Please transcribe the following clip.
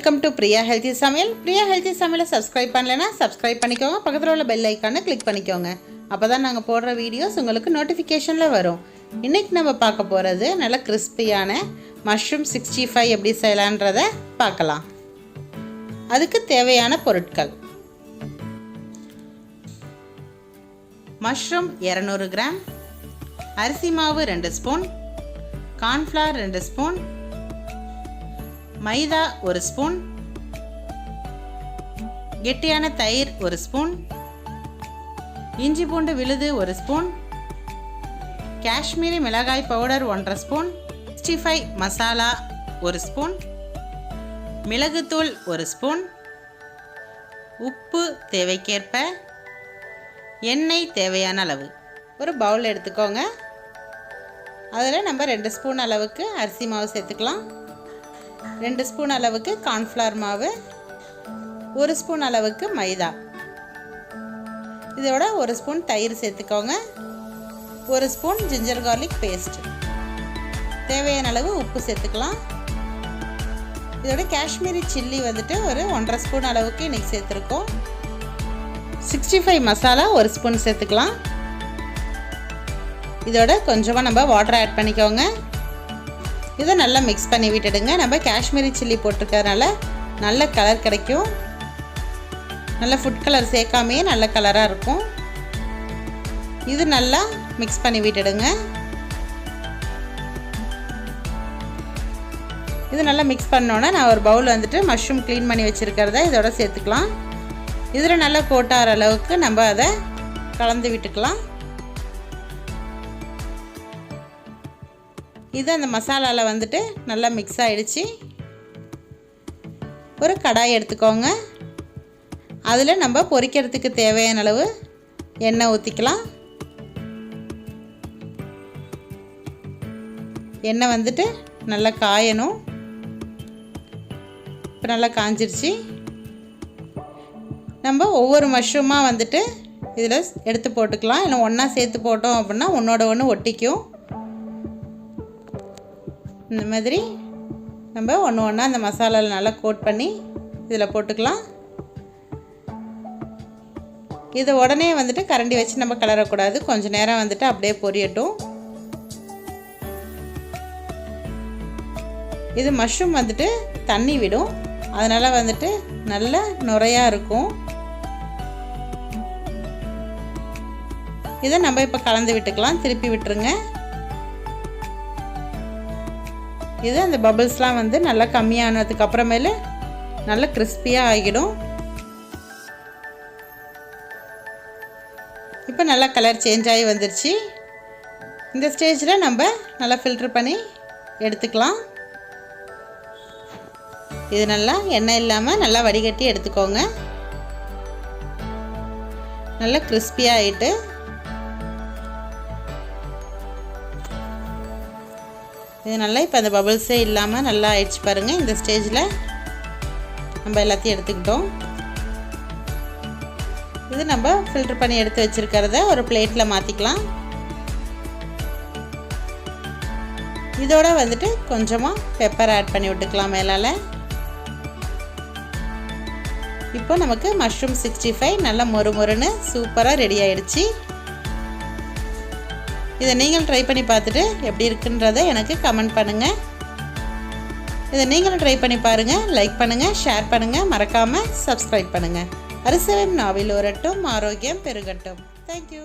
Welcome to Priya healthy சமையல். Priya healthy சமையலை subscribe பண்ணலைன்னா சப்ஸ்கிரைப் பண்ணிக்கோங்க. பக்கத்தில் உள்ள பெல் ஐக்கானை கிளிக் பண்ணிக்கோங்க. அப்போ தான் நாங்கள் போடுற வீடியோஸ் உங்களுக்கு நோட்டிஃபிகேஷனில் வரும். இன்றைக்கி நம்ம பார்க்க போகிறது நல்ல கிறிஸ்பியான மஷ்ரூம் 65 எப்படி செய்யலான்றதை பார்க்கலாம். அதுக்கு தேவையான பொருட்கள்: மஷ்ரூம் 200 கிராம், அரிசி மாவு 2 ஸ்பூன், கார்ன்ஃப்ளவர் 2 ஸ்பூன், மைதா 1 ஸ்பூன், கெட்டியான தயிர் 1 ஸ்பூன், இஞ்சி பூண்டு விழுது 1 ஸ்பூன், காஷ்மீரி மிளகாய் பவுடர் 1/2 ஸ்பூன், 65 மசாலா 1 ஸ்பூன், மிளகுத்தூள் 1 ஸ்பூன், உப்பு தேவைக்கேற்ப, எண்ணெய் தேவையான அளவு. ஒரு பவுல் எடுத்துக்கோங்க. அதில் நம்ம 2 ஸ்பூன் அளவுக்கு அரிசி மாவு சேர்த்துக்கலாம், 2 ஸ்பூன் அளவுக்கு கார்ன்ஃப்ளவர் மாவு, 1 ஸ்பூன் அளவுக்கு மைதா, இதோட 1 ஸ்பூன் தயிர் சேர்த்துக்கோங்க, 1 ஸ்பூன் ஜிஞ்சர் கார்லிக் பேஸ்ட், தேவையான அளவு உப்பு சேர்த்துக்கலாம். இதோட காஷ்மீரி சில்லி வந்துட்டு ஒரு 1.5 ஸ்பூன் அளவுக்கு இன்றைக்கி சேர்த்துருக்கோம். 65 மசாலா 1 ஸ்பூன் சேர்த்துக்கலாம். இதோட கொஞ்சமாக நம்ம வாட்டர் ஆட் பண்ணிக்கோங்க. இதை நல்லா மிக்ஸ் பண்ணி விட்டுடுங்க. நம்ம காஷ்மீரி சில்லி போட்டிருக்கறதுனால நல்ல கலர் கிடைக்கும். நல்ல ஃபுட் கலர் சேர்க்காமையே நல்ல கலராக இருக்கும். இது நல்லா மிக்ஸ் பண்ணி விட்டுடுங்க. இது நல்லா மிக்ஸ் பண்ணோன்னே நான் ஒரு பவுல் வந்துட்டு மஷ்ரூம் க்ளீன் பண்ணி வச்சுருக்கிறத இதோட சேர்த்துக்கலாம். இதில் நல்லா கோட்டாகிற அளவுக்கு நம்ம அதை கலந்து விட்டுக்கலாம். இது அந்த மசாலாவில் வந்துட்டு நல்லா மிக்ஸ் ஆகிடுச்சு. ஒரு கடாய் எடுத்துக்கோங்க. அதில் நம்ம பொரிக்கிறதுக்கு தேவையான அளவு எண்ணெய் ஊற்றிக்கலாம். எண்ணெய் வந்துட்டு நல்லா காயணும். இப்போ நல்லா காஞ்சிருச்சு. நம்ம ஒவ்வொரு மஷ்ரூமாக வந்துட்டு இதில் எடுத்து போட்டுக்கலாம். இல்லை ஒன்றா சேர்த்து போட்டோம் அப்படின்னா ஒன்றோட ஒன்று ஒட்டிக்கும். இந்த மாதிரி நம்ம ஒன்று ஒன்றா அந்த மசாலாவில் நல்லா கோட் பண்ணி இதில் போட்டுக்கலாம். இதை உடனே வந்துட்டு கரண்டி வச்சு நம்ம கிளறக்கூடாது. கொஞ்சம் நேரம் வந்துட்டு அப்படியே பொரியட்டும். இது மஷ்ரூம் வந்துட்டு தண்ணி விடும், அதனால் வந்துட்டு நல்ல நுரையாக இருக்கும். இதை நம்ம இப்போ கலந்து விட்டுக்கலாம். திருப்பி விட்டுருங்க. இது அந்த பபிள்ஸ்லாம் வந்து நல்லா கம்மியானதுக்கு அப்புறமேல நல்லா கிறிஸ்பியாக ஆகிடும். இப்போ நல்லா கலர் சேஞ்ச் ஆகி வந்துருச்சு. இந்த ஸ்டேஜில் நம்ம நல்லா ஃபில்ட்ரு பண்ணி எடுத்துக்கலாம். இது நல்லா எண்ணெய் இல்லாமல் நல்லா வடிகட்டி எடுத்துக்கோங்க. நல்லா கிறிஸ்பியாக ஆகிட்டு இது நல்லா இப்போ அந்த பபிள்ஸே இல்லாமல் நல்லா ஆயிடுச்சு பாருங்கள். இந்த ஸ்டேஜில் நம்ம எல்லாத்தையும் எடுத்துக்கிட்டோம். இது நம்ம ஃபில்டர் பண்ணி எடுத்து வச்சுருக்கிறத ஒரு பிளேட்டில் மாற்றிக்கலாம். இதோட வந்துட்டு கொஞ்சமாக பெப்பர் ஆட் பண்ணி விட்டுக்கலாம் மேலால். இப்போ நமக்கு மஷ்ரூம் 65 நல்லா மொறு மொறுன்னு சூப்பராக ரெடி ஆகிடுச்சு. இதை நீங்கள் ட்ரை பண்ணி பார்த்துட்டு எப்படி இருக்குன்றதை எனக்கு கமெண்ட் பண்ணுங்கள். இதை நீங்களும் ட்ரை பண்ணி பாருங்கள். லைக் பண்ணுங்கள், ஷேர் பண்ணுங்கள், மறக்காமல் சப்ஸ்கிரைப் பண்ணுங்கள். அரிசவம் நாவில் ஊரட்டும், ஆரோக்கியம் பெருகட்டும். தேங்க்யூ.